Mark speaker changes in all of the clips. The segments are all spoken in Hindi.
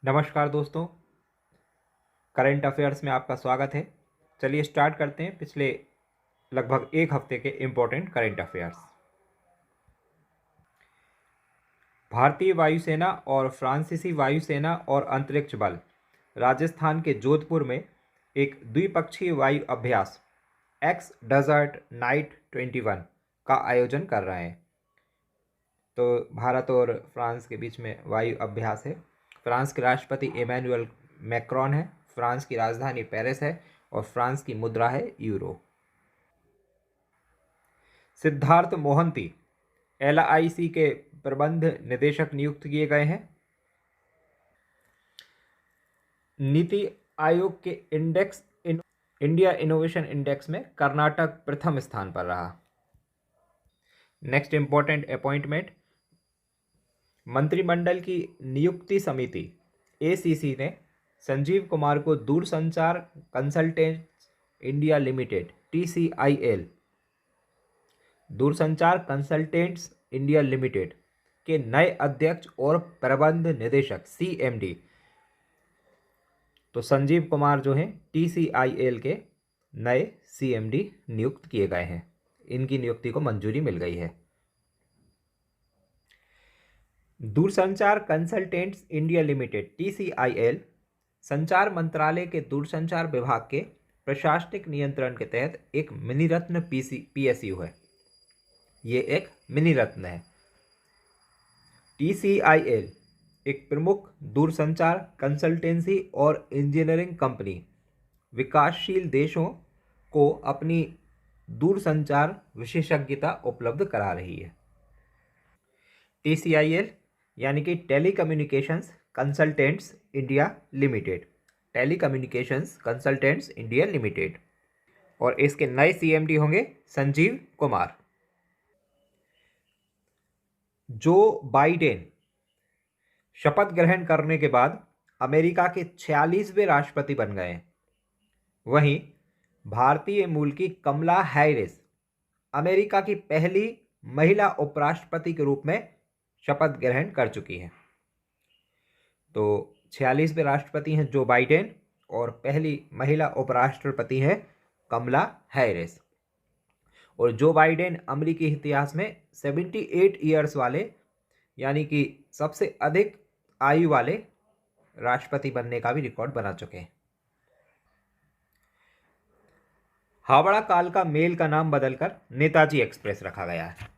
Speaker 1: नमस्कार दोस्तों, करंट अफेयर्स में आपका स्वागत है। चलिए स्टार्ट करते हैं पिछले लगभग एक हफ्ते के इम्पोर्टेंट करंट अफेयर्स। भारतीय वायुसेना और फ्रांसीसी वायुसेना और अंतरिक्ष बल राजस्थान के जोधपुर में एक द्विपक्षीय वायु अभ्यास एक्स डेजर्ट नाइट 21 का आयोजन कर रहे हैं। तो भारत और फ्रांस के बीच में वायु अभ्यास है। फ्रांस के राष्ट्रपति इमैनुअल मैक्रोन है, फ्रांस की राजधानी पेरिस है और फ्रांस की मुद्रा है यूरो। सिद्धार्थ मोहंती LIC के प्रबंध निदेशक नियुक्त किए गए हैं। नीति आयोग के इंडिया इनोवेशन इंडेक्स में कर्नाटक प्रथम स्थान पर रहा। नेक्स्ट इंपॉर्टेंट अपॉइंटमेंट, मंत्रिमंडल की नियुक्ति समिति ACC ने संजीव कुमार को दूरसंचार कंसल्टेंट्स इंडिया लिमिटेड TCIL दूरसंचार कंसल्टेंट्स इंडिया लिमिटेड के नए अध्यक्ष और प्रबंध निदेशक CMD, तो संजीव कुमार जो हैं TCIL के नए CMD नियुक्त किए गए हैं। इनकी नियुक्ति को मंजूरी मिल गई है। दूरसंचार कंसल्टेंट्स इंडिया लिमिटेड TCIL संचार मंत्रालय के दूरसंचार विभाग के प्रशासनिक नियंत्रण के तहत एक मिनी रत्न PSU है। ये एक मिनी रत्न है। TCIL एक प्रमुख दूरसंचार कंसल्टेंसी और इंजीनियरिंग कंपनी विकासशील देशों को अपनी दूरसंचार विशेषज्ञता उपलब्ध करा रही है। TCIL यानी कि telecommunications consultants India limited, telecommunications consultants India limited, और इसके नए CMD होंगे संजीव कुमार। जो बाइडेन शपथ ग्रहण करने के बाद अमेरिका के 46वें राष्ट्रपति बन गए हैं। वहीं भारतीय मूल की कमला हैरिस अमेरिका की पहली महिला उपराष्ट्रपति के रूप में शपथ ग्रहण कर चुकी हैं। तो 46वें राष्ट्रपति हैं जो बाइडेन और पहली महिला उपराष्ट्रपति है कमला हैरिस। और जो बाइडेन अमेरिकी इतिहास में 78 ईयर्स वाले यानी कि सबसे अधिक आयु वाले राष्ट्रपति बनने का भी रिकॉर्ड बना चुके हैं। हावड़ा कालका मेल का नाम बदलकर नेताजी एक्सप्रेस रखा गया है।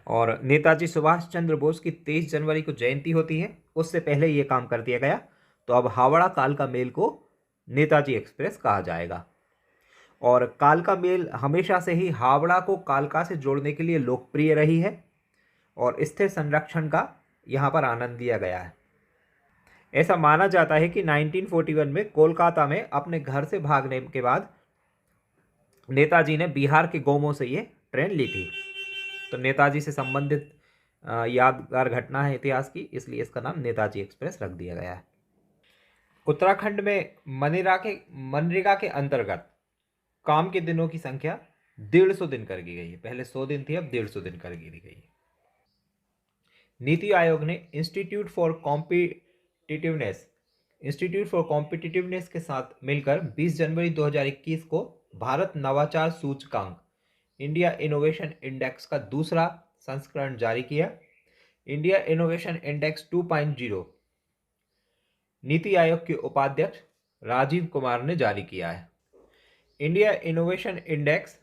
Speaker 1: और नेताजी सुभाष चंद्र बोस की 23 जनवरी को जयंती होती है, उससे पहले ये काम कर दिया गया। तो अब हावड़ा कालका मेल को नेताजी एक्सप्रेस कहा जाएगा। और कालका मेल हमेशा से ही हावड़ा को कालका से जोड़ने के लिए लोकप्रिय रही है और स्थिर संरक्षण का यहाँ पर आनंद लिया गया है। ऐसा माना जाता है कि 1941 में कोलकाता में अपने घर से भागने के बाद नेताजी ने बिहार के गोमो से ये ट्रेन ली थी। तो नेताजी से संबंधित यादगार घटना है इतिहास की, इसलिए इसका नाम नेताजी एक्सप्रेस रख दिया गया है। उत्तराखंड में मनरेगा के अंतर्गत काम के दिनों की संख्या 150 दिन कर दी गई है। पहले 100 दिन थी, अब 150 दिन कर दी गई है। नीति आयोग ने इंस्टीट्यूट फॉर कॉम्पिटिटिवनेस के साथ मिलकर 20 जनवरी 2021 को भारत नवाचार सूचकांक इंडिया इनोवेशन इंडेक्स का दूसरा संस्करण जारी किया। India innovation index 2.0 NITI Aayog के उपाध्यक्ष राजीव कुमार ने जारी किया है। इंडिया इनोवेशन इंडेक्स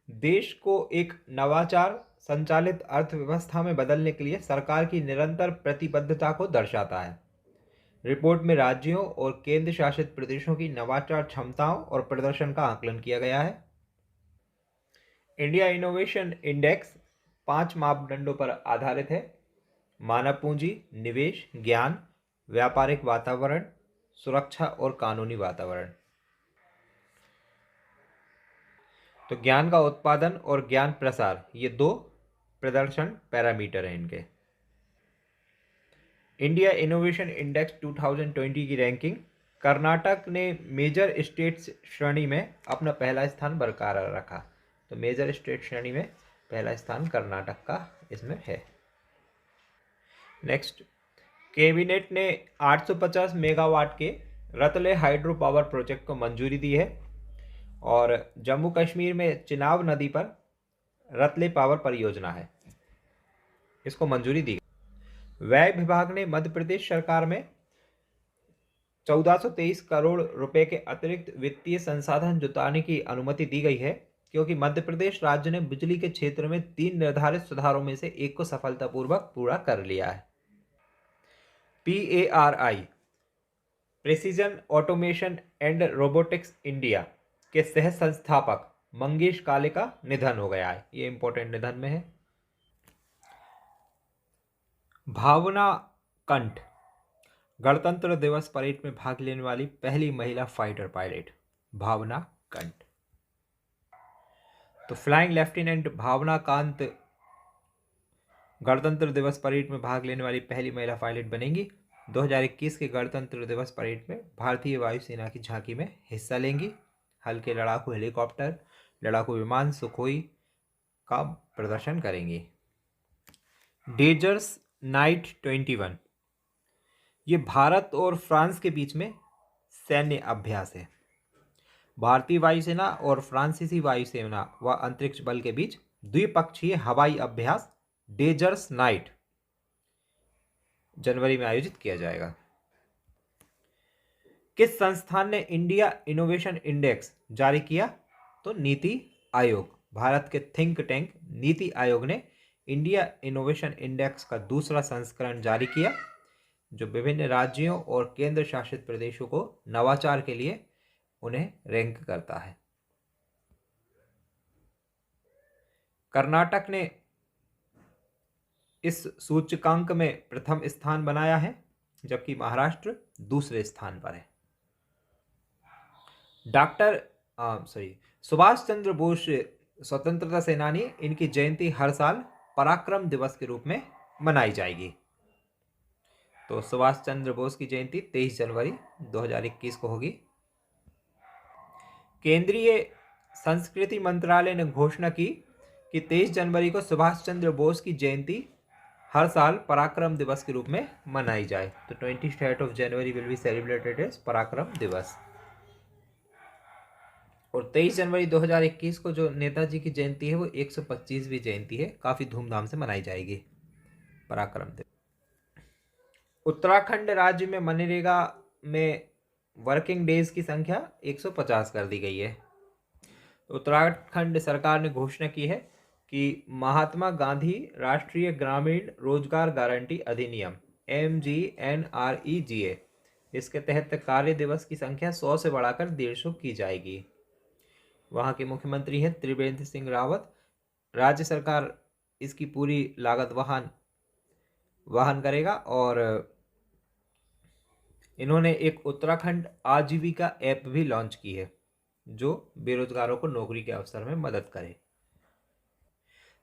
Speaker 1: देश को एक नवाचार संचालित अर्थव्यवस्था में बदलने के लिए सरकार की निरंतर प्रतिबद्धता को दर्शाता है। रिपोर्ट में राज्यों और केंद्र शासित प्रदेशों की नवाचार क्षमताओं और प्रदर्शन का आकलन किया गया है। इंडिया इनोवेशन इंडेक्स 5 मापदंडों पर आधारित है: मानव पूंजी, निवेश, ज्ञान, व्यापारिक वातावरण, सुरक्षा और कानूनी वातावरण। तो ज्ञान का उत्पादन और ज्ञान प्रसार, ये 2 प्रदर्शन पैरामीटर हैं इनके। इंडिया इनोवेशन इंडेक्स 2020 की रैंकिंग, कर्नाटक ने मेजर स्टेट्स श्रेणी में अपना पहला स्थान बरकरार रखा। तो मेजर स्टेट श्रेणी में पहला स्थान कर्नाटक का इसमें है। नेक्स्ट, कैबिनेट ने 850 मेगावाट के रतले हाइड्रो पावर प्रोजेक्ट को मंजूरी दी है और जम्मू कश्मीर में चिनाब नदी पर रतले पावर परियोजना है, इसको मंजूरी दी गई। व्यय विभाग ने मध्य प्रदेश सरकार में 1423 करोड़ रुपए के अतिरिक्त वित्तीय संसाधन जुटाने की अनुमति दी गई है, क्योंकि मध्य प्रदेश राज्य ने बिजली के क्षेत्र में 3 निर्धारित सुधारों में से एक को सफलतापूर्वक पूरा कर लिया है। PARI precision automation and robotics India के सह संस्थापक मंगेश काले का निधन हो गया है। ये इंपॉर्टेंट निधन में है। भावना कंठ गणतंत्र दिवस परेड में भाग लेने वाली पहली महिला फाइटर पायलट भावना कंठ। तो फ्लाइंग लेफ्टिनेंट भावना कांत गणतंत्र दिवस परेड में भाग लेने वाली पहली महिला पायलट बनेंगी। 2021 के गणतंत्र दिवस परेड में भारतीय वायुसेना की झांकी में हिस्सा लेंगी। हल्के लड़ाकू हेलीकॉप्टर, लड़ाकू विमान सुखोई का प्रदर्शन करेंगी। डेजर्स नाइट 21 ये भारत और फ्रांस के बीच में सैन्य अभ्यास है। भारतीय वायुसेना और फ्रांसीसी वायुसेना व अंतरिक्ष बल के बीच द्विपक्षीय हवाई अभ्यास डेजर्स नाइट जनवरी में आयोजित किया जाएगा। किस संस्थान ने इंडिया इनोवेशन इंडेक्स जारी किया? तो नीति आयोग। भारत के थिंक टैंक नीति आयोग ने इंडिया इनोवेशन इंडेक्स का दूसरा संस्करण जारी किया, जो विभिन्न राज्यों और केंद्र शासित प्रदेशों को नवाचार के लिए उन्हें रैंक करता है। कर्नाटक ने इस सूचकांक में प्रथम स्थान बनाया है, जबकि महाराष्ट्र दूसरे स्थान पर है। सुभाष चंद्र बोस स्वतंत्रता सेनानी, इनकी जयंती हर साल पराक्रम दिवस के रूप में मनाई जाएगी। तो सुभाष चंद्र बोस की जयंती 23 जनवरी 2021 को होगी। केंद्रीय संस्कृति मंत्रालय ने घोषणा की कि 23 जनवरी को सुभाष चंद्र बोस की जयंती हर साल पराक्रम दिवस के रूप में मनाई जाए। तो 23 of January will be celebrated as Parakram Diwas. और 23 जनवरी 2021 को जो नेताजी की जयंती है वो 125वीं जयंती है, काफ़ी धूमधाम से मनाई जाएगी पराक्रम दिवस। उत्तराखंड राज्य में मनरेगा में वर्किंग डेज की संख्या 150 कर दी गई है। उत्तराखंड सरकार ने घोषणा की है कि महात्मा गांधी राष्ट्रीय ग्रामीण रोजगार गारंटी अधिनियम MGNREGA, इसके तहत कार्य दिवस की संख्या 100 से बढ़ाकर 150 की जाएगी। वहाँ के मुख्यमंत्री हैं त्रिवेंद्र सिंह रावत। राज्य सरकार इसकी पूरी लागत वहन करेगा और इन्होंने एक उत्तराखंड आजीविका ऐप भी लॉन्च की है, जो बेरोजगारों को नौकरी के अवसर में मदद करे।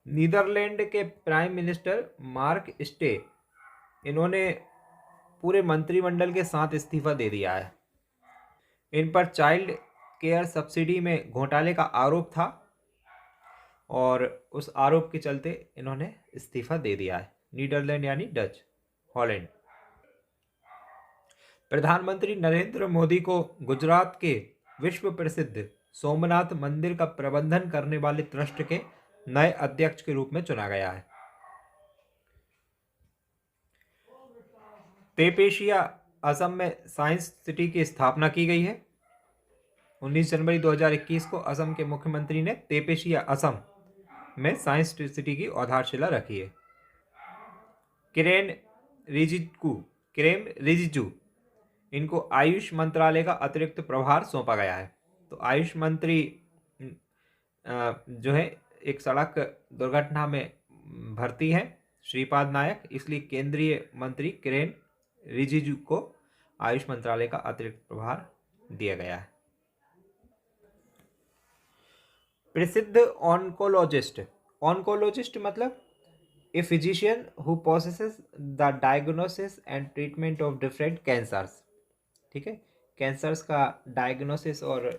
Speaker 1: नीदरलैंड के प्राइम मिनिस्टर मार्क स्टे, इन्होंने पूरे मंत्रिमंडल के साथ इस्तीफा दे दिया है। इन पर चाइल्ड केयर सब्सिडी में घोटाले का आरोप था और उस आरोप के चलते इन्होंने इस्तीफा दे दिया है। नीदरलैंड यानी डच, हॉलैंड। प्रधानमंत्री नरेंद्र मोदी को गुजरात के विश्व प्रसिद्ध सोमनाथ मंदिर का प्रबंधन करने वाले ट्रस्ट के नए अध्यक्ष के रूप में चुना गया है। तेपेशिया असम में साइंस सिटी की स्थापना की गई है। 19 जनवरी 2021 को असम के मुख्यमंत्री ने तेपेशिया असम में साइंस सिटी की आधारशिला रखी है। किरेन रिजिजू, इनको आयुष मंत्रालय का अतिरिक्त प्रभार सौंपा गया है। तो आयुष मंत्री जो है एक सड़क दुर्घटना में भर्ती है, श्रीपाद नायक, इसलिए केंद्रीय मंत्री किरेन रिजिजू को आयुष मंत्रालय का अतिरिक्त प्रभार दिया गया है। प्रसिद्ध ऑन्कोलॉजिस्ट मतलब a physician who possesses the diagnosis and treatment of different cancers. ठीक है, कैंसर्स का डायग्नोसिस और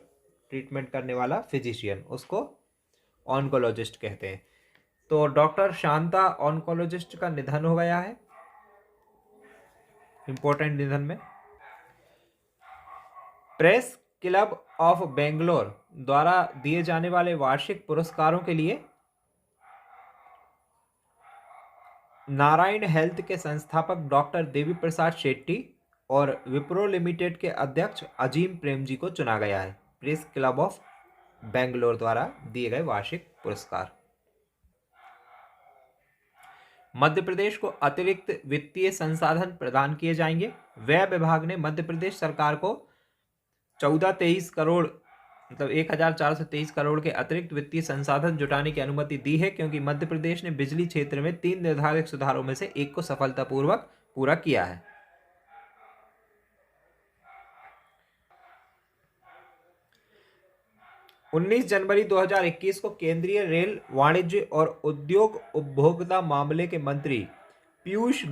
Speaker 1: ट्रीटमेंट करने वाला फिजिशियन, उसको ऑन्कोलॉजिस्ट कहते हैं। तो डॉक्टर शांता ऑन्कोलॉजिस्ट का निधन हो गया है। इंपॉर्टेंट निधन में प्रेस क्लब ऑफ बेंगलोर द्वारा दिए जाने वाले वार्षिक पुरस्कारों के लिए नारायण हेल्थ के संस्थापक डॉक्टर देवी प्रसाद शेट्टी और विप्रो लिमिटेड के अध्यक्ष अजीम प्रेमजी को चुना गया है। प्रेस क्लब ऑफ बेंगलोर द्वारा दिए गए वार्षिक पुरस्कार। मध्य प्रदेश को अतिरिक्त वित्तीय संसाधन प्रदान किए जाएंगे। व्यय विभाग ने मध्य प्रदेश सरकार को 1423 करोड़ मतलब 1423 करोड़ के अतिरिक्त वित्तीय संसाधन जुटाने की अनुमति दी है, क्योंकि मध्य प्रदेश ने बिजली क्षेत्र में 3 निर्धारित सुधारों में से एक को सफलतापूर्वक पूरा किया है। उन्नीस जनवरी 2021 को केंद्रीय रेल वाणिज्य और उद्योग उपभोक्ता मामले के मंत्री पीयूष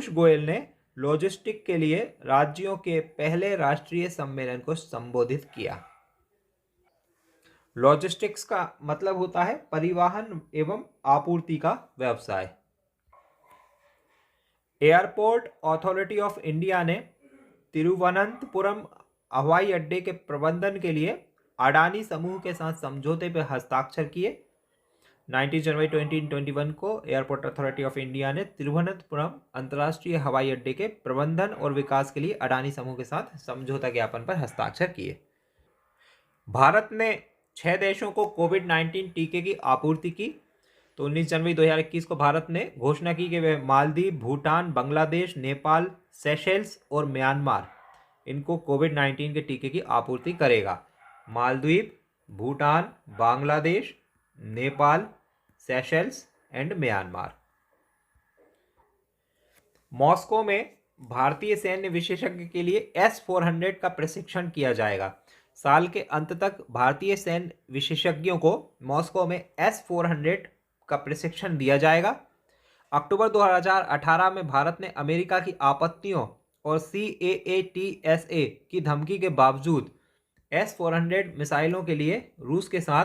Speaker 1: गोयल ने लॉजिस्टिक के लिए राज्यों के पहले राष्ट्रीय सम्मेलन को संबोधित किया। लॉजिस्टिक्स का मतलब होता है परिवहन एवं आपूर्ति का व्यवसाय। एयरपोर्ट अथॉरिटी ऑफ इंडिया ने तिरुवनंतपुरम हवाई अड्डे के प्रबंधन के लिए अडानी समूह के साथ समझौते पर हस्ताक्षर किए। 19 जनवरी 2021 को एयरपोर्ट अथॉरिटी ऑफ इंडिया ने तिरुवनंतपुरम अंतर्राष्ट्रीय हवाई अड्डे के प्रबंधन और विकास के लिए अडानी समूह के साथ समझौता ज्ञापन पर हस्ताक्षर किए। भारत ने 6 देशों को कोविड-19 टीके की आपूर्ति की। तो 19 जनवरी 2021 को भारत ने घोषणा की कि वह मालदीव, भूटान, बांग्लादेश, नेपाल, सेशेल्स और म्यांमार इनको कोविड-19 के टीके की आपूर्ति करेगा। Maldives, Bhutan, Bangladesh, Nepal, Seychelles and Myanmar. Moscow में भारतीय सैन्य विशेषज्ञ के लिए S-400 का प्रशिक्षण किया जाएगा। साल के अंत तक भारतीय सैन्य विशेषज्ञों को मॉस्को में S-400 का प्रशिक्षण दिया जाएगा। अक्टूबर 2018 में भारत ने अमेरिका की आपत्तियों और CAATSA की धमकी के बावजूद S-400 मिसाइलों के लिए रूस के साथ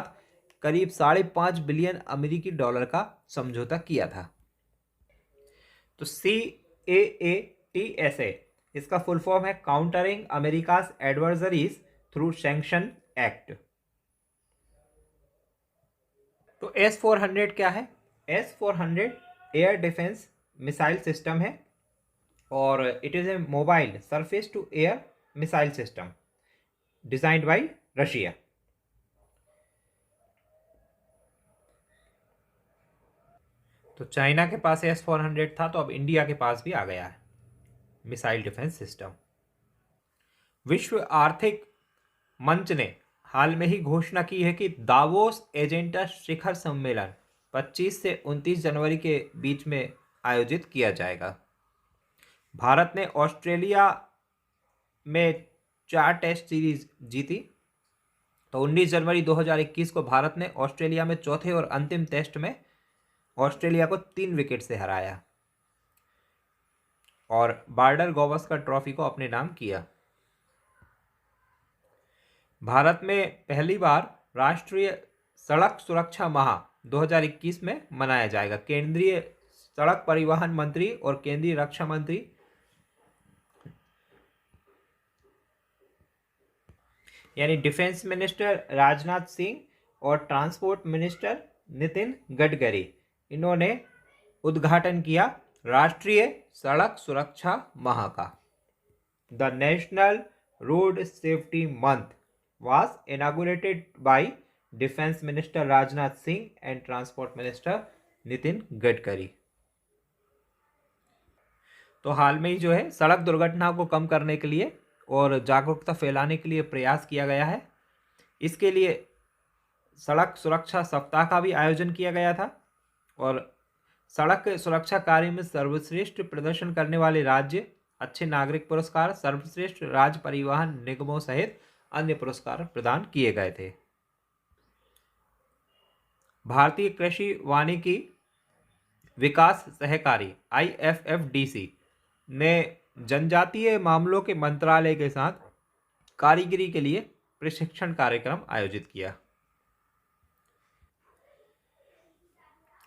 Speaker 1: करीब $5.5 बिलियन अमेरिकी डॉलर का समझौता किया था। तो CAATSA इसका फुल फॉर्म है countering America's adversaries through sanction act. तो S-400 क्या है? S-400 air defence missile system है और it is a mobile surface to air missile system designed by Russia. तो चाइना के पास S-400 था, तो अब इंडिया के पास भी आ गया है मिसाइल डिफेंस सिस्टम। विश्व आर्थिक मंच ने हाल में ही घोषणा की है कि दावोस एजेंडा शिखर सम्मेलन 25 से 29 जनवरी के बीच में आयोजित किया जाएगा। भारत ने ऑस्ट्रेलिया में 4 टेस्ट सीरीज जीती। तो 19 जनवरी 2021 को भारत ने ऑस्ट्रेलिया में चौथे और अंतिम टेस्ट में ऑस्ट्रेलिया को 3 विकेट से हराया और बॉर्डर गावस्कर ट्रॉफी को अपने नाम किया। भारत में पहली बार राष्ट्रीय सड़क सुरक्षा माह 2021 में मनाया जाएगा। केंद्रीय सड़क परिवहन मंत्री और केंद्रीय रक्षा मंत्री यानी डिफेंस मिनिस्टर राजनाथ सिंह और ट्रांसपोर्ट मिनिस्टर नितिन गडकरी इन्होंने उद्घाटन किया राष्ट्रीय सड़क सुरक्षा माह का। The national road safety month was inaugurated by defence minister Rajnath Singh and transport minister Nitin Gadkari. तो हाल में ही जो है सड़क दुर्घटनाओं को कम करने के लिए और जागरूकता फैलाने के लिए प्रयास किया गया है। इसके लिए सड़क सुरक्षा सप्ताह का भी आयोजन किया गया था और सड़क सुरक्षा कार्य में सर्वश्रेष्ठ प्रदर्शन करने वाले राज्य अच्छे नागरिक पुरस्कार, सर्वश्रेष्ठ राज्य परिवहन निगमों सहित अन्य पुरस्कार प्रदान किए गए थे। भारतीय कृषि वानिकी विकास सहकारी IFFDC ने जनजातीय मामलों के मंत्रालय के साथ कारीगरी के लिए प्रशिक्षण कार्यक्रम आयोजित किया।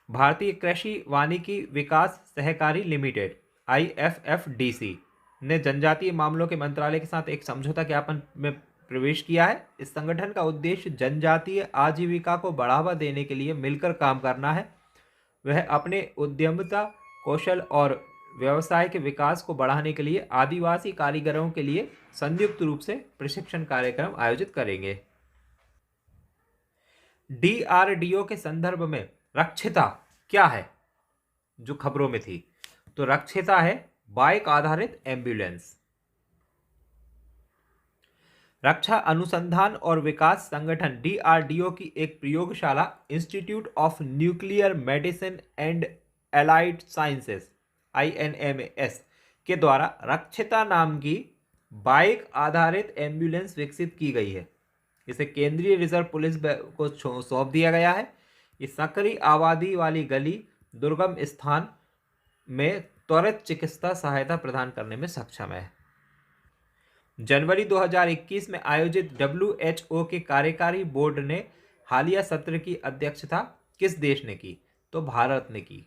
Speaker 1: भारतीय कृषि वानिकी विकास सहकारी लिमिटेड IFFDC ने जनजातीय मामलों के मंत्रालय के साथ एक समझौता ज्ञापन में प्रवेश किया है। इस संगठन का उद्देश्य जनजातीय आजीविका को बढ़ावा देने के लिए मिलकर काम करना है। वह अपने उद्यमिता कौशल और व्यवसाय के विकास को बढ़ाने के लिए आदिवासी कारीगरों के लिए संयुक्त रूप से प्रशिक्षण कार्यक्रम आयोजित करेंगे। DRDO के संदर्भ में रक्षिता क्या है, जो खबरों में थी, तो रक्षिता है बाइक आधारित एम्बुलेंस। रक्षा अनुसंधान और विकास संगठन DRDO की एक प्रयोगशाला institute of nuclear medicine and allied sciences INMS के द्वारा रक्षिता नाम की बाइक आधारित एम्बुलेंस विकसित की गई है। इसे केंद्रीय रिजर्व पुलिस को सौंप दिया गया है। ये सक्रिय आबादी वाली गली, दुर्गम स्थान में त्वरित चिकित्सा सहायता प्रदान करने में सक्षम है। जनवरी 2021 में आयोजित WHO के कार्यकारी बोर्ड ने हालिया सत्र की अध्यक्षता किस देश ने की, तो भारत ने की।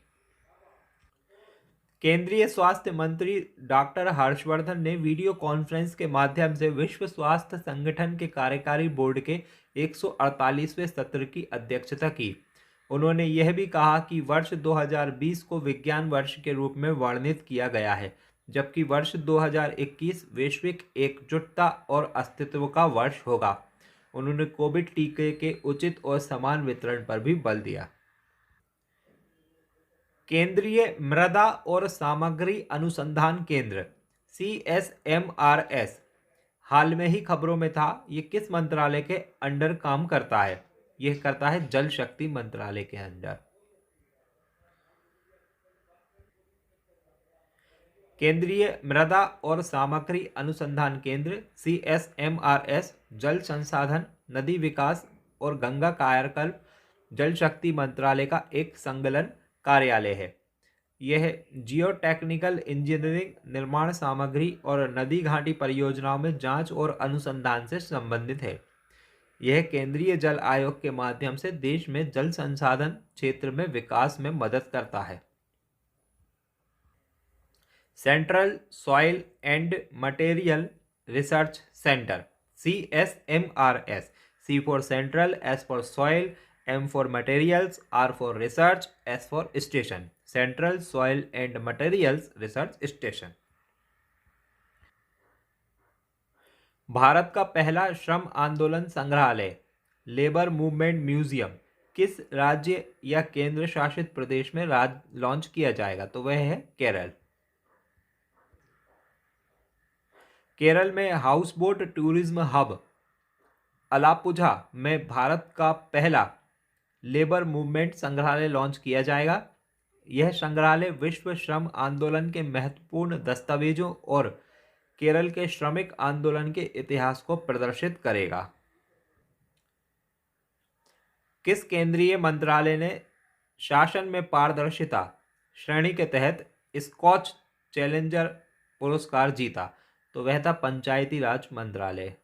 Speaker 1: केंद्रीय स्वास्थ्य मंत्री डॉक्टर हर्षवर्धन ने वीडियो कॉन्फ्रेंस के माध्यम से विश्व स्वास्थ्य संगठन के कार्यकारी बोर्ड के 148वें सत्र की अध्यक्षता की। उन्होंने यह भी कहा कि वर्ष 2020 को विज्ञान वर्ष के रूप में वर्णित किया गया है, जबकि वर्ष 2021 वैश्विक एकजुटता और अस्तित्व का वर्ष होगा। उन्होंने कोविड टीके के उचित और समान वितरण पर भी बल दिया। केंद्रीय मृदा और सामग्री अनुसंधान केंद्र CSMRS हाल में ही खबरों में था। ये किस मंत्रालय के अंडर काम करता है? यह करता है जल शक्ति मंत्रालय के अंडर। केंद्रीय मृदा और सामग्री अनुसंधान केंद्र CSMRS जल संसाधन, नदी विकास और गंगा कायाकल्प जल शक्ति मंत्रालय का एक संलग्न कार्यालय है। यह जियो टेक्निकल इंजीनियरिंग, निर्माण सामग्री और नदी घाटी परियोजनाओं में जांच और अनुसंधान से संबंधित है। यह केंद्रीय जल आयोग के माध्यम से देश में जल संसाधन क्षेत्र में विकास में मदद करता है। Central soil and material research centre CSMRS, C for Central, S for Soil, M for Materials, R for Research, S for Station, Central Soil and Materials Research Station। Bharat का पहला श्रम आंदोलन संग्रहालय लेबर मूवमेंट म्यूजियम किस राज्य या केंद्र शासित प्रदेश में लॉन्च किया जाएगा, तो वह है केरल। केरल में house boat tourism hub Alappuzha में भारत का पहला लेबर मूवमेंट संग्रहालय लॉन्च किया जाएगा। यह संग्रहालय विश्व श्रम आंदोलन के महत्वपूर्ण दस्तावेजों और केरल के श्रमिक आंदोलन के इतिहास को प्रदर्शित करेगा। किस केंद्रीय मंत्रालय ने शासन में पारदर्शिता श्रेणी के तहत स्कॉच चैलेंजर पुरस्कार जीता, तो वह था पंचायती राज मंत्रालय।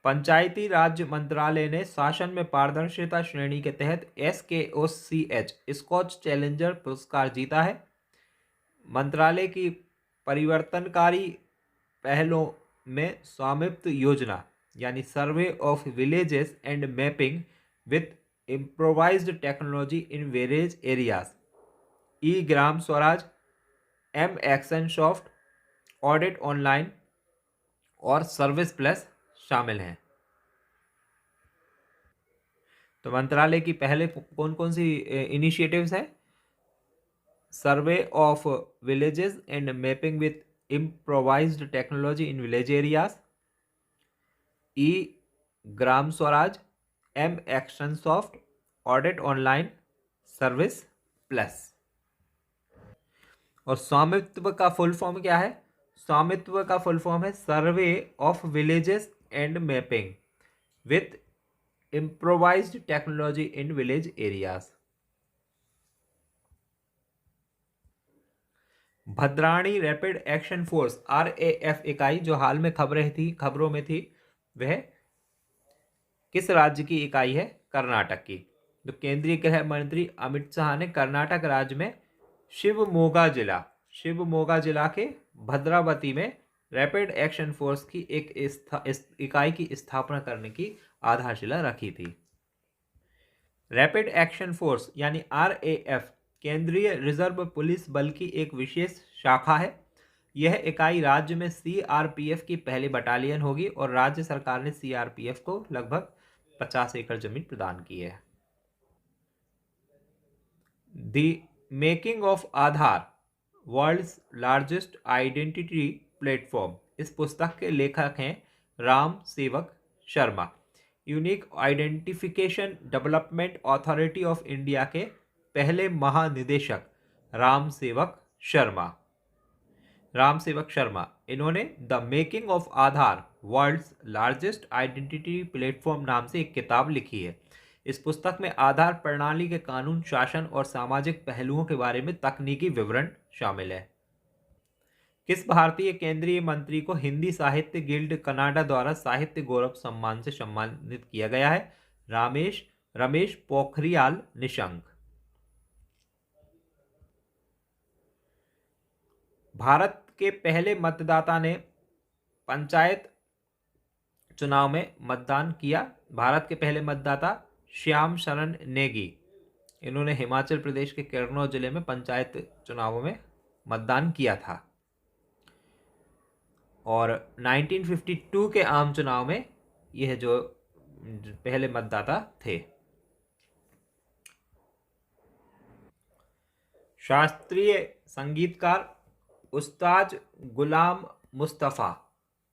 Speaker 1: पंचायती राज मंत्रालय ने शासन में पारदर्शिता श्रेणी के तहत SKOCH स्कॉच चैलेंजर पुरस्कार जीता है। मंत्रालय की परिवर्तनकारी पहलों में स्वामित्व योजना यानी सर्वे of villages and mapping with improvised technology in village areas, Gram Swaraj, action soft, audit online और सर्विस प्लस शामिल हैं। तो मंत्रालय की पहले कौन कौन सी इनिशिएटिव्स हैं? सर्वे of villages and mapping with improvised technology in village areas, Gram Swaraj, action soft, audit online, service plus. और स्वामित्व का फुल फॉर्म क्या है? स्वामित्व का फुल फॉर्म है survey of villages and mapping with improvised technology in village areas. भद्राणी रैपिड एक्शन फोर्स RAF इकाई जो हाल में खबरों में थी, वह किस राज्य की इकाई है? कर्नाटक की। तो केंद्रीय गृह मंत्री अमित शाह ने कर्नाटक राज्य में शिवमोगा जिला शिवमोगा जिला के भद्रावती में रैपिड एक्शन फोर्स की एक इकाई की स्थापना करने की आधारशिला रखी थी। रैपिड एक्शन फोर्स यानी RAF केंद्रीय रिजर्व पुलिस बल की एक विशेष शाखा है। यह इकाई राज्य में CRPF की पहली बटालियन होगी और राज्य सरकार ने CRPF को लगभग 50 एकड़ जमीन प्रदान की है। The making of Aadhaar world's largest identity platform, इस पुस्तक के लेखक हैं Ram Sevak Sharma. Unique identification development authority of India के पहले महानिदेशक राम सेवक शर्मा इन्होंने the making of Aadhaar world's largest identity platform नाम से एक किताब लिखी है। इस पुस्तक में आधार प्रणाली के कानून, शासन और सामाजिक पहलुओं के बारे में तकनीकी विवरण शामिल है। किस भारतीय केंद्रीय मंत्री को हिंदी साहित्य गिल्ड कनाडा द्वारा साहित्य गौरव सम्मान से सम्मानित किया गया है? रमेश पोखरियाल निशंक। भारत के पहले मतदाता ने पंचायत चुनाव में मतदान किया। भारत के पहले मतदाता श्याम शरण नेगी, इन्होंने हिमाचल प्रदेश के किन्नौर जिले में पंचायत चुनावों में मतदान किया था। और 1952 के आम चुनाव में यह जो पहले मतदाता थे। शास्त्रीय संगीतकार उस्ताद गुलाम मुस्तफ़ा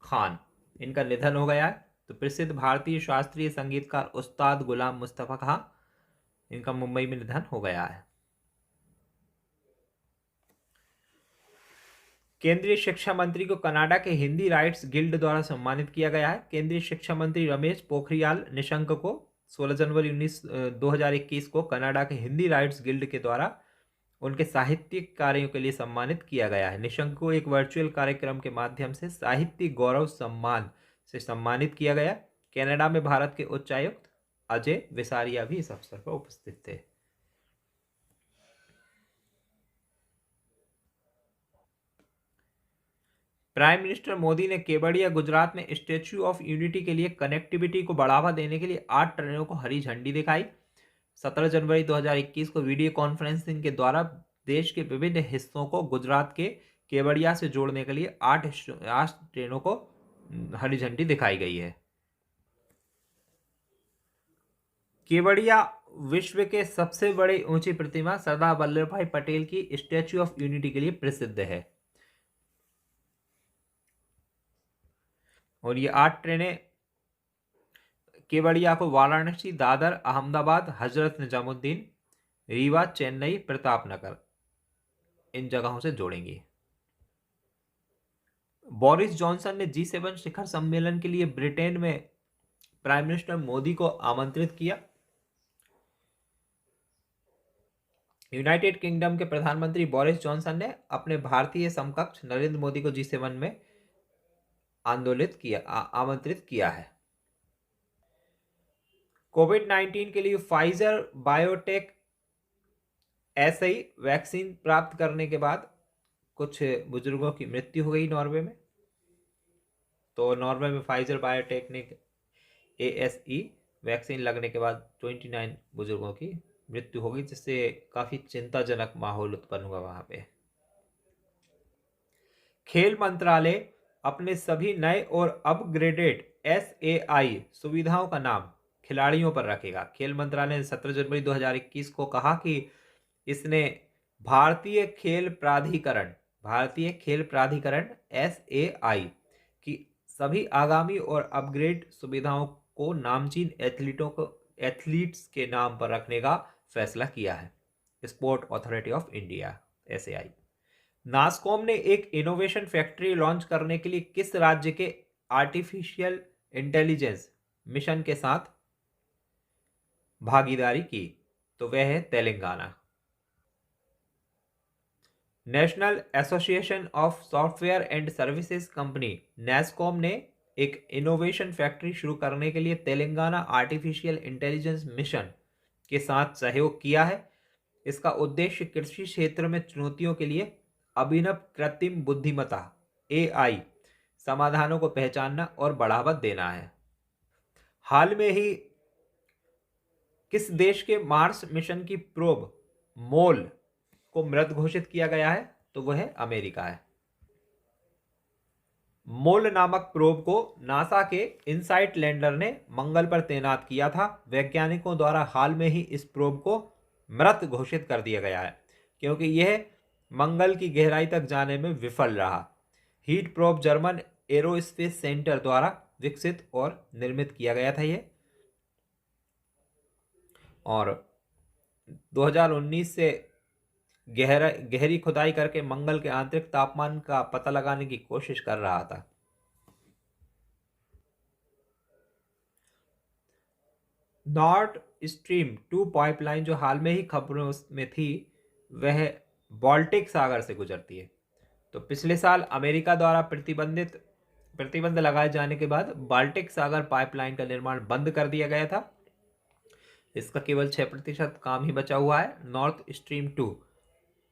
Speaker 1: खान, इनका निधन हो गया है। तो प्रसिद्ध भारतीय शास्त्रीय संगीतकार उस्ताद गुलाम मुस्तफ़ा खान, इनका मुंबई में निधन हो गया है। केंद्रीय शिक्षा मंत्री को कनाडा के हिंदी राइट्स गिल्ड द्वारा सम्मानित किया गया है। केंद्रीय शिक्षा मंत्री रमेश पोखरियाल निशंक को 16 जनवरी 2021 को कनाडा के हिंदी राइट्स गिल्ड के द्वारा उनके साहित्यिक कार्यों के लिए सम्मानित किया गया है। निशंक को एक वर्चुअल कार्यक्रम के माध्यम से साहित्य गौरव सम्मान से सम्मानित किया गया। कनाडा में भारत के उच्चायुक्त अजय विसारिया भी इस अवसर पर उपस्थित थे। प्राइम मिनिस्टर मोदी ने केवड़िया गुजरात में स्टैच्यू ऑफ यूनिटी के लिए कनेक्टिविटी को बढ़ावा देने के लिए 8 ट्रेनों को हरी झंडी दिखाई। 17 जनवरी 2021 को वीडियो कॉन्फ्रेंसिंग के द्वारा देश के विभिन्न हिस्सों को गुजरात के केवड़िया से जोड़ने के लिए 8 ट्रेनों को हरी झंडी दिखाई गई है। केवड़िया विश्व के सबसे बड़ी ऊंची प्रतिमा सरदार वल्लभ भाई पटेल की स्टैच्यू ऑफ यूनिटी के लिए प्रसिद्ध है। और ये 8 ट्रेनें केवड़िया को वाराणसी, दादर, अहमदाबाद, हजरत निजामुद्दीन, रीवा, चेन्नई, प्रतापनगर, इन जगहों से जोड़ेंगी। बोरिस जॉनसन ने G7 शिखर सम्मेलन के लिए ब्रिटेन में प्राइम मिनिस्टर मोदी को आमंत्रित किया। यूनाइटेड किंगडम के प्रधानमंत्री बोरिस जॉनसन ने अपने भारतीय समकक्ष नरेंद्र मोदी को G7 में आमंत्रित किया है। कोविड-19 के लिए फाइजर बायोटेक ऐसे ही वैक्सीन प्राप्त करने के बाद कुछ बुजुर्गों की मृत्यु हो गई नॉर्वे में। तो नॉर्वे में फाइजर बायोटेक ने ASE वैक्सीन लगने के बाद 29 बुजुर्गों की मृत्यु हो गई, जिससे काफ़ी चिंताजनक माहौल उत्पन्न हुआ वहाँ पे। खेल मंत्रालय अपने सभी नए और अपग्रेडेड SAI सुविधाओं का नाम खिलाड़ियों पर रखेगा। खेल मंत्रालय ने 17 जनवरी 2021 को कहा कि इसने भारतीय खेल प्राधिकरण SAI की सभी आगामी और अपग्रेड सुविधाओं को नामचीन एथलीट्स के नाम पर रखने का फैसला किया है। Sport authority of India SAI। NASSCOM ने एक इनोवेशन फैक्ट्री लॉन्च करने के लिए किस राज्य के आर्टिफिशियल इंटेलिजेंस मिशन के साथ भागीदारी की? तो वह है Telangana. National association of software and services company NASSCOM ने एक इनोवेशन फैक्ट्री शुरू करने के लिए तेलंगाना आर्टिफिशियल इंटेलिजेंस मिशन के साथ सहयोग किया है। इसका उद्देश्य कृषि क्षेत्र में चुनौतियों के लिए अभिनव कृत्रिम बुद्धिमत्ता AI समाधानों को पहचानना और बढ़ावा देना है। हाल में ही किस देश के मार्स मिशन की प्रोब मोल को मृत घोषित किया गया है? तो वह है अमेरिका है। मोल नामक प्रोब को नासा के इनसाइट लैंडर ने मंगल पर तैनात किया था। वैज्ञानिकों द्वारा हाल में ही इस प्रोब को मृत घोषित कर दिया गया है क्योंकि यह मंगल की गहराई तक जाने में विफल रहा। Heat probe German aerospace centre द्वारा विकसित और निर्मित किया गया था यह, और 2019 से गहरी खुदाई करके मंगल के आंतरिक तापमान का पता लगाने की कोशिश कर रहा था। नॉर्थ स्ट्रीम 2 पाइपलाइन जो हाल में ही खबरों में थी, वह बाल्टिक सागर से गुजरती है। तो पिछले साल अमेरिका द्वारा प्रतिबंध लगाए जाने के बाद बाल्टिक सागर पाइपलाइन का निर्माण बंद कर दिया गया था। इसका केवल 6% काम ही बचा हुआ है। नॉर्थ स्ट्रीम 2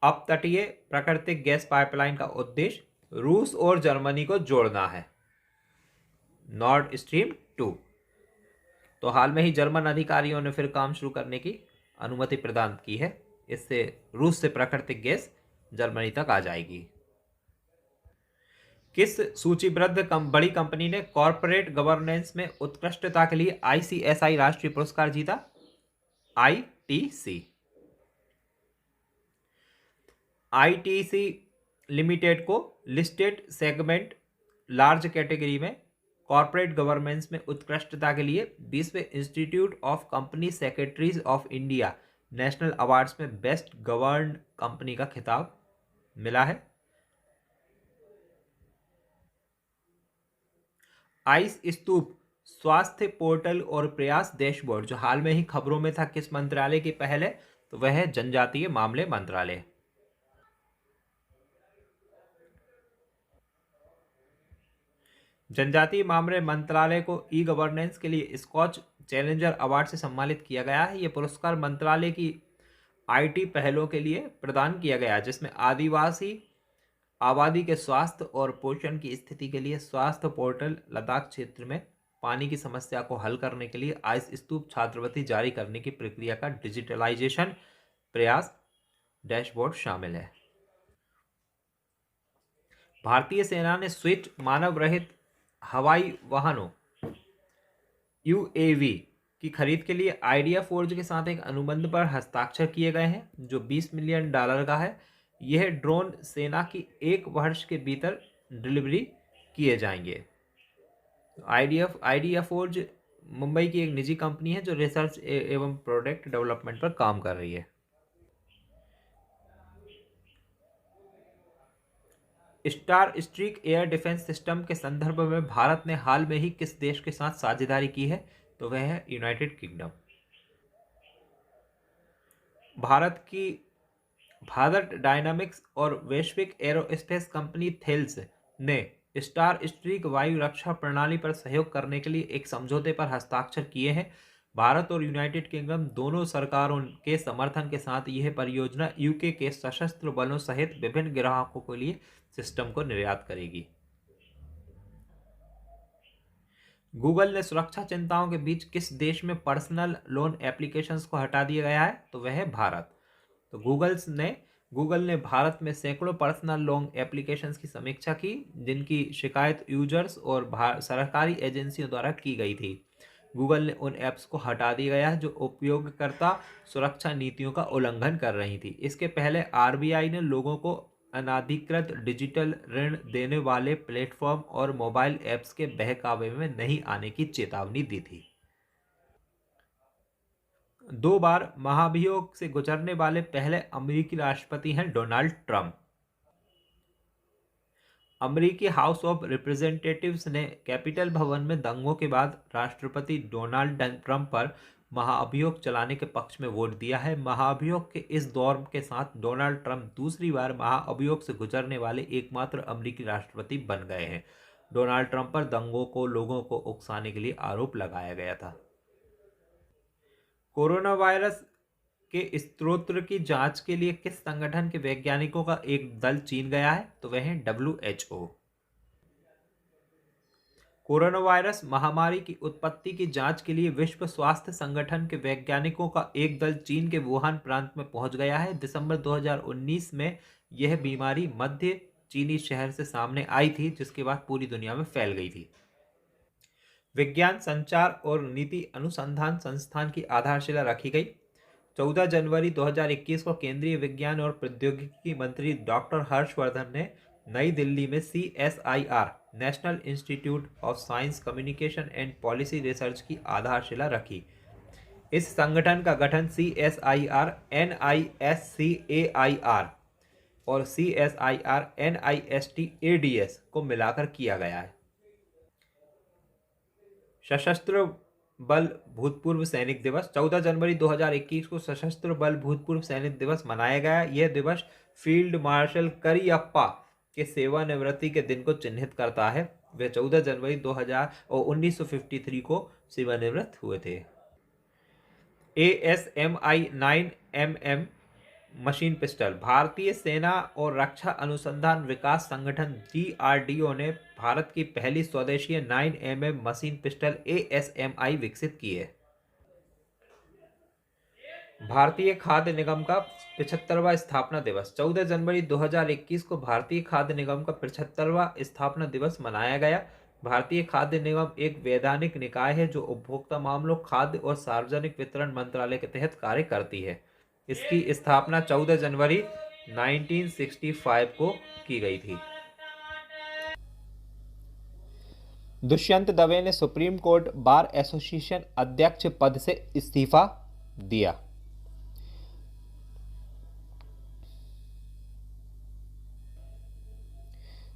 Speaker 1: अपतटीय प्राकृतिक गैस पाइपलाइन का उद्देश्य रूस और जर्मनी को जोड़ना है। नॉर्थ स्ट्रीम 2 तो हाल में ही जर्मन अधिकारियों ने फिर काम शुरू करने की अनुमति प्रदान की है। इससे रूस से प्राकृतिक गैस जर्मनी तक आ जाएगी। किस सूचीबद्ध बड़ी कंपनी ने कॉरपोरेट गवर्नेंस में उत्कृष्टता के लिए ICSI राष्ट्रीय पुरस्कार जीता? ITC लिमिटेड को लिस्टेड सेगमेंट लार्ज कैटेगरी में कॉरपोरेट गवर्नेंस में उत्कृष्टता के लिए 20वें institute of company secretaries of India national awards में बेस्ट गवर्न कंपनी का खिताब मिला है। आइस स्तूप स्वास्थ्य पोर्टल और प्रयास डैशबोर्ड जो हाल में ही खबरों में था, किस मंत्रालय की पहल है? तो वह है जनजातीय मामले मंत्रालय। जनजातीय मामले मंत्रालय को ई गवर्नेंस के लिए स्कॉच चैलेंजर अवार्ड से सम्मानित किया गया है। यह पुरस्कार मंत्रालय की IT पहलों के लिए प्रदान किया गया है, जिसमें आदिवासी आबादी के स्वास्थ्य और पोषण की स्थिति के लिए स्वास्थ्य पोर्टल, लद्दाख क्षेत्र में पानी की समस्या को हल करने के लिए आइस स्तूप छात्रवृत्ति जारी करने की प्रक्रिया का डिजिटलाइजेशन प्रयास डैशबोर्ड शामिल है। भारतीय सेना ने स्विफ्ट मानव रहित हवाई वाहनों UAV की खरीद के लिए आइडिया फोर्ज के साथ एक अनुबंध पर हस्ताक्षर किए गए हैं जो $20 मिलियन का है। यह ड्रोन सेना की 1 वर्ष के भीतर डिलीवरी किए जाएंगे। आइडिया फोर्ज मुंबई की एक निजी कंपनी है जो रिसर्च एवं प्रोडक्ट डेवलपमेंट पर काम कर रही है। Star streak air defence system के संदर्भ में भारत ने हाल में ही किस देश के साथ साझेदारी की है? तो वह है यूनाइटेड किंगडम। भारत डायनामिक्स और वैश्विक एरोस्पेस कंपनी थेल्स ने स्टार स्ट्रीक वायु रक्षा प्रणाली पर सहयोग करने के लिए एक समझौते पर हस्ताक्षर किए हैं। भारत और यूनाइटेड किंगडम दोनों सरकारों के समर्थन के साथ यह परियोजना UK के सशस्त्र बलों सहित विभिन्न ग्राहकों के लिए सिस्टम को निर्यात करेगी। गूगल ने सुरक्षा चिंताओं के बीच किस देश में पर्सनल लोन एप्लीकेशंस को हटा दिया गया है? तो वह है भारत। तो गूगल ने भारत में सैकड़ों पर्सनल लोन एप्लीकेशंस की समीक्षा की जिनकी शिकायत यूजर्स और सरकारी एजेंसियों द्वारा की गई थी। गूगल ने उन ऐप्स को हटा दिया गया है जो उपयोगकर्ता सुरक्षा नीतियों का उल्लंघन कर रही थी। इसके पहले RBI ने लोगों को अनाधिकृत डिजिटल ऋण देने वाले प्लेटफॉर्म और मोबाइल ऐप्स के बहकावे में नहीं आने की चेतावनी दी थी। 2 बार महाभियोग से गुजरने वाले पहले अमेरिकी राष्ट्रपति हैं डोनाल्ड ट्रंप। अमेरिकी हाउस ऑफ रिप्रेजेंटेटिव्स ने कैपिटल भवन में दंगों के बाद राष्ट्रपति डोनाल्ड ट्रंप पर महाअभियोग चलाने के पक्ष में वोट दिया है। महाअभियोग के इस दौर के साथ डोनाल्ड ट्रंप दूसरी बार महाअभियोग से गुजरने वाले एकमात्र अमेरिकी राष्ट्रपति बन गए हैं। डोनाल्ड ट्रंप पर दंगों को लोगों को उकसाने के लिए आरोप लगाया गया था। कोरोना वायरस के स्रोत की जांच के लिए किस संगठन के वैज्ञानिकों का एक दल चीन गया है? तो वह है WHO। कोरोना वायरस महामारी की उत्पत्ति की जांच के लिए विश्व स्वास्थ्य संगठन के वैज्ञानिकों का एक दल चीन के वुहान प्रांत में पहुंच गया है। दिसंबर 2019 में यह बीमारी मध्य चीनी शहर से सामने आई थी, जिसके बाद पूरी दुनिया में फैल गई थी। विज्ञान संचार और नीति अनुसंधान संस्थान की आधारशिला रखी गई। 14 जनवरी 2021 को केंद्रीय विज्ञान और प्रौद्योगिकी मंत्री डॉक्टर हर्षवर्धन ने नई दिल्ली में CSIR national institute of science communication and policy research की आधारशिला रखी। इस संगठन का गठन CSIR NISCAIR और CSIR NISTADS को मिलाकर किया गया है। सशस्त्र बल भूतपूर्व सैनिक दिवस 14 जनवरी 2021 को सशस्त्र बल भूतपूर्व सैनिक दिवस मनाया गया। यह दिवस फील्ड मार्शल करियप्पा के सेवानिवृत्ति के दिन को चिन्हित करता है। वे 14 जनवरी 1953 को सेवानिवृत्त हुए थे। ASMI 9mm machine pistol. भारतीय सेना और रक्षा अनुसंधान विकास संगठन DRDO ने भारत की पहली स्वदेशी 9mm मशीन पिस्टल ASMI विकसित की है। भारतीय खाद्य निगम का 75वां स्थापना दिवस 14 जनवरी 2021 को भारतीय खाद्य निगम का 75वां स्थापना दिवस मनाया गया। भारतीय खाद्य निगम एक वैधानिक निकाय है जो उपभोक्ता मामलों, खाद्य और सार्वजनिक वितरण मंत्रालय के तहत कार्य करती है। इसकी स्थापना 14 जनवरी 1965 को की गई थी। दुष्यंत दवे ने सुप्रीम कोर्ट बार एसोसिएशन अध्यक्ष पद से इस्तीफा दिया।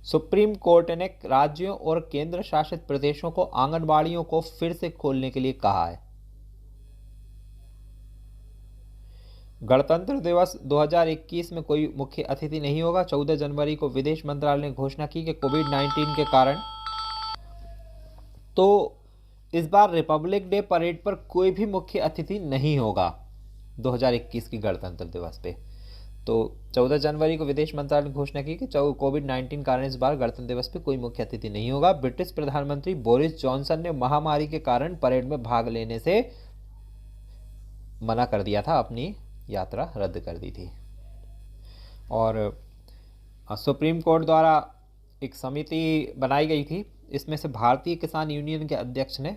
Speaker 1: सुप्रीम कोर्ट ने राज्यों और केंद्र शासित प्रदेशों को आंगनबाड़ियों को फिर से खोलने के लिए कहा है। गणतंत्र दिवस 2021 में कोई मुख्य अतिथि नहीं होगा। 14 जनवरी को विदेश मंत्रालय ने घोषणा की कि कोविड-19 के कारण तो इस बार रिपब्लिक डे परेड पर कोई भी मुख्य अतिथि नहीं होगा 2021 की गणतंत्र दिवस पे। तो 14 जनवरी को विदेश मंत्रालय ने घोषणा की कि कोविड-19 कारण इस बार गणतंत्र दिवस पे कोई मुख्य अतिथि नहीं होगा। ब्रिटिश प्रधानमंत्री बोरिस जॉनसन ने महामारी के कारण परेड में भाग लेने से मना कर दिया था, अपनी यात्रा रद्द कर दी थी। और सुप्रीम कोर्ट द्वारा एक समिति बनाई गई थी। इसमें से भारतीय किसान यूनियन के अध्यक्ष ने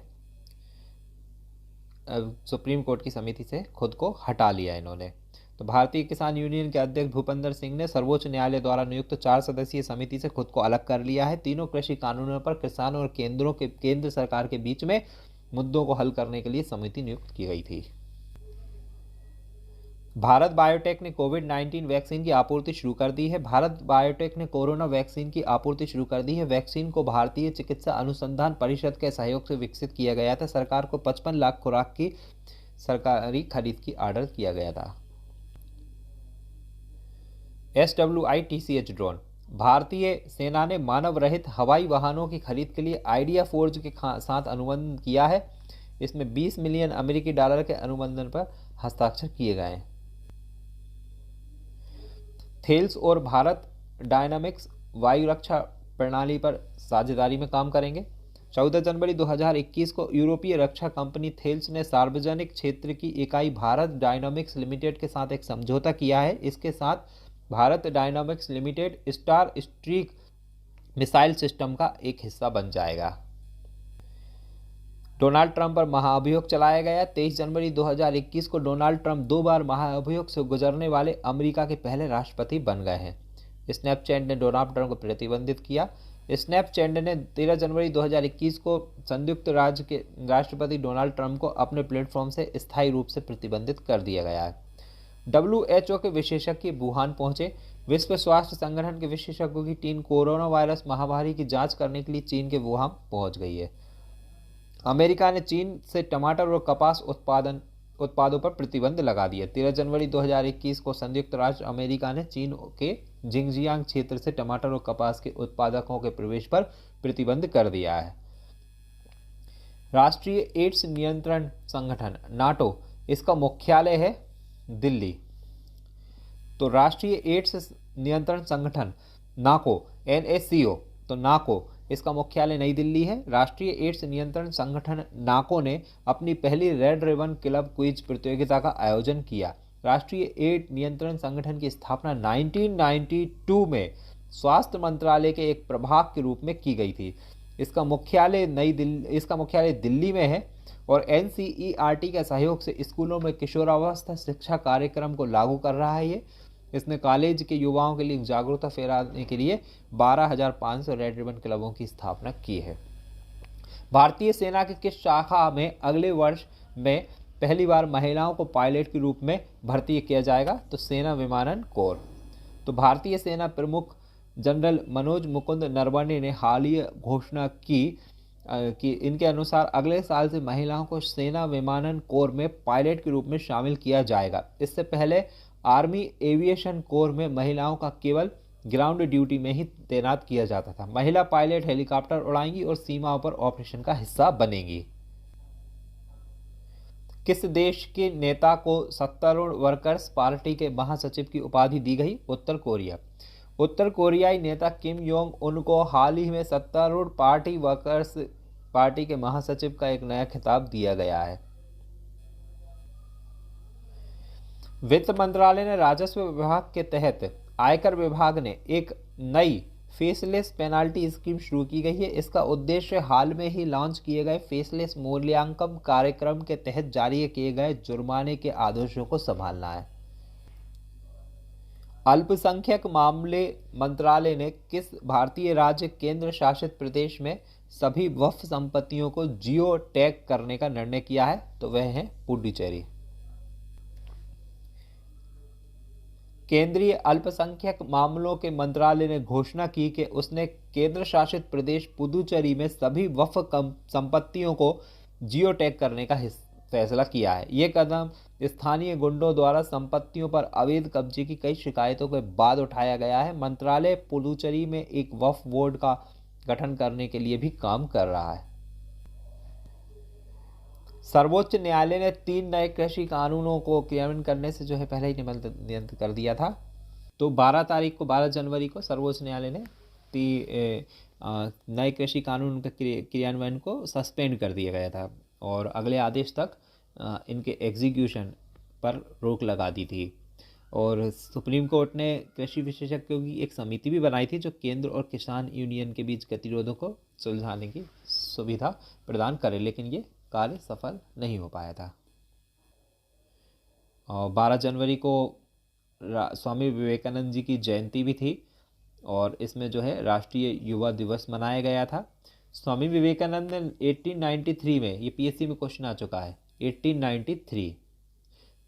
Speaker 1: सुप्रीम कोर्ट की समिति से खुद को हटा लिया इन्होंने। तो भारतीय किसान यूनियन के अध्यक्ष भूपेंद्र सिंह ने सर्वोच्च न्यायालय द्वारा नियुक्त 4 सदस्यीय समिति से खुद को अलग कर लिया है। तीनों कृषि कानूनों पर किसान और केंद्र सरकार के बीच में मुद्दों को हल करने के लिए समिति नियुक्त की गई थी। भारत बायोटेक ने कोविड-19 वैक्सीन की आपूर्ति शुरू कर दी है। भारत बायोटेक ने कोरोना वैक्सीन की आपूर्ति शुरू कर दी है। वैक्सीन को भारतीय चिकित्सा अनुसंधान परिषद के सहयोग से विकसित किया गया था। सरकार को 55 लाख खुराक की सरकारी खरीद की ऑर्डर किया गया था। SWI-TCH drone. भारतीय सेना ने मानव रहित हवाई वाहनों की खरीद के लिए आइडिया फोर्ज के साथ अनुबंध किया है। इसमें $20 मिलियन अमेरिकी डॉलर के अनुबंधन पर हस्ताक्षर किए गए हैं। थेल्स और भारत डायनामिक्स वायु रक्षा प्रणाली पर साझेदारी में काम करेंगे। 14 जनवरी 2021 को यूरोपीय रक्षा कंपनी थेल्स ने सार्वजनिक क्षेत्र की इकाई भारत डायनामिक्स लिमिटेड के साथ एक समझौता किया है। इसके साथ Bharat dynamics limited star streak missile system का एक हिस्सा बन जाएगा। डोनाल्ड ट्रंप पर महाअभियोग चलाया गया। 23 जनवरी 2021 को डोनाल्ड ट्रंप 2 बार महाअभियोग से गुजरने वाले अमेरिका के पहले राष्ट्रपति बन गए हैं। स्नैपचैट ने डोनाल्ड ट्रंप को प्रतिबंधित किया। स्नैपचैट ने 13 जनवरी 2021 को संयुक्त राज्य के राष्ट्रपति डोनाल्ड ट्रंप को अपने प्लेटफॉर्म से स्थायी रूप से प्रतिबंधित कर दिया गया है। WHO के विशेषज्ञ वुहान पहुंचे। विश्व स्वास्थ्य संगठन के विशेषज्ञों की टीम कोरोना वायरस महामारी की जांच करने के लिए चीन के वुहान पहुंच गई है। अमेरिका ने चीन से टमाटर और कपास उत्पादों पर प्रतिबंध लगा दिया। 13 जनवरी 2021 को संयुक्त राष्ट्र अमेरिका ने चीन के जिंगजियांग क्षेत्र से टमाटर और कपास के उत्पादकों के प्रवेश पर प्रतिबंध कर दिया है। राष्ट्रीय एड्स नियंत्रण संगठन नाटो, इसका मुख्यालय है दिल्ली। तो राष्ट्रीय एड्स नियंत्रण संगठन नाको, NACO, तो नाको इसका मुख्यालय नई दिल्ली है। राष्ट्रीय एड्स नियंत्रण संगठन नाको ने अपनी पहली रेड रिबन क्लब क्विज प्रतियोगिता का आयोजन किया। राष्ट्रीय एड्स नियंत्रण संगठन की स्थापना 1992 में स्वास्थ्य मंत्रालय के एक प्रभाग के रूप में की गई थी। इसका मुख्यालय दिल्ली में है और NCERT के सहयोग से स्कूलों में किशोरावस्था शिक्षा कार्यक्रम को लागू कर रहा है। इसने कॉलेज के युवाओं के लिए जागरूकता फैलाने के लिए 12,500 रेड रिबन क्लबों की स्थापना की है। भारतीय सेना की किस शाखा में अगले वर्ष में पहली बार महिलाओं को पायलट के रूप में भर्ती किया जाएगा? तो सेना विमानन कोर। तो भारतीय सेना प्रमुख जनरल मनोज मुकुंद नरवणे ने हाल ही घोषणा की कि इनके अनुसार अगले साल से महिलाओं को सेना विमानन कोर में पायलट के रूप में शामिल किया जाएगा। इससे पहले आर्मी एविएशन कोर में महिलाओं का केवल ग्राउंड ड्यूटी में ही तैनात किया जाता था। महिला पायलट हेलीकॉप्टर उड़ाएंगी और सीमाओं पर ऑपरेशन का हिस्सा बनेंगी। किस देश के नेता को सत्तारूढ़ वर्कर्स पार्टी के महासचिव की उपाधि दी गई? उत्तर कोरिया। उत्तर कोरियाई नेता किम जोंग उन को हाल ही में सत्तारूढ़ पार्टी वर्कर्स पार्टी के महासचिव का एक नया खिताब दिया गया है। वित्त मंत्रालय ने राजस्व विभाग के तहत आयकर विभाग ने एक नई फेसलेस पेनाल्टी स्कीम शुरू की गई है। इसका उद्देश्य हाल में ही लॉन्च किए गए फेसलेस मूल्यांकन कार्यक्रम के तहत जारी किए गए जुर्माने के आदेशों को संभालना है। अल्पसंख्यक मामले मंत्रालय ने किस भारतीय राज्य केंद्र शासित प्रदेश में सभी वक्फ संपत्तियों को जियो टैग करने का निर्णय किया है? तो वह है पुडुचेरी। केंद्रीय अल्पसंख्यक मामलों के मंत्रालय ने घोषणा की कि उसने केंद्र शासित प्रदेश पुडुचेरी में सभी वक्फ संपत्तियों को जियो टैग करने का फैसला किया है। ये कदम स्थानीय गुंडों द्वारा संपत्तियों पर अवैध कब्जे की कई शिकायतों के बाद उठाया गया है। मंत्रालय पुडुचेरी में एक वक्फ बोर्ड का गठन करने के लिए भी काम कर रहा है। सर्वोच्च न्यायालय ने 3 नए कृषि कानूनों को क्रियान्वयन करने से पहले ही निबंधित कर दिया था। तो 12 जनवरी को सर्वोच्च न्यायालय ने नए कृषि कानून के क्रियान्वयन को सस्पेंड कर दिया गया था और अगले आदेश तक इनके एग्जीक्यूशन पर रोक लगा दी थी। और सुप्रीम कोर्ट ने कृषि विशेषज्ञों की एक समिति भी बनाई थी जो केंद्र और किसान यूनियन के बीच गतिरोधों को सुलझाने की सुविधा प्रदान करे, लेकिन ये कार्य सफल नहीं हो पाया था। और 12 जनवरी को स्वामी विवेकानंद जी की जयंती भी थी और इसमें राष्ट्रीय युवा दिवस मनाया गया था। स्वामी विवेकानंद ने 1893 में, ये PSC में क्वेश्चन आ चुका है, 1893,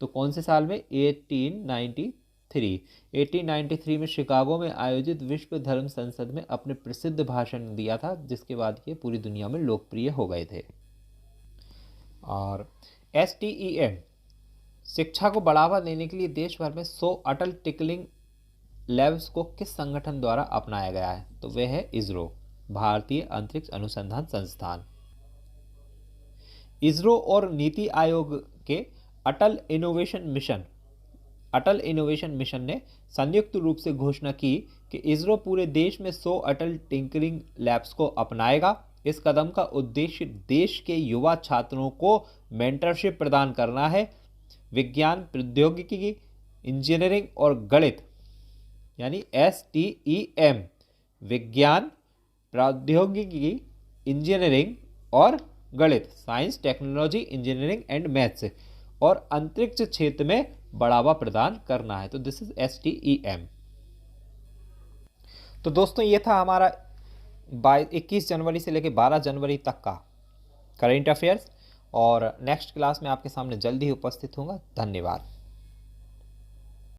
Speaker 1: तो कौन से साल में? 1893 में शिकागो में आयोजित विश्व धर्म संसद में अपने प्रसिद्ध भाषण दिया था, जिसके बाद ये पूरी दुनिया में लोकप्रिय हो गए थे। और STEM शिक्षा को बढ़ावा देने के लिए देश भर में 100 अटल टिकलिंग लैब्स को किस संगठन द्वारा अपनाया गया है? तो वह है ISRO, भारतीय अंतरिक्ष अनुसंधान संस्थान। ISRO और नीति आयोग के अटल इनोवेशन मिशन ने संयुक्त रूप से घोषणा की कि ISRO पूरे देश में 100 अटल टिंकरिंग लैब्स को अपनाएगा। इस कदम का उद्देश्य देश के युवा छात्रों को मेंटरशिप प्रदान करना है। विज्ञान, प्रौद्योगिकी, इंजीनियरिंग और गणित यानी STEM, विज्ञान, प्रौद्योगिकी, इंजीनियरिंग और गणित, science, technology, engineering and maths, और अंतरिक्ष क्षेत्र में बढ़ावा प्रदान करना है। तो दिस इज STEM। तो दोस्तों ये था हमारा 21 जनवरी से लेकर 12 जनवरी तक का करंट अफेयर्स, और नेक्स्ट क्लास में आपके सामने जल्दी ही उपस्थित होगा। धन्यवाद।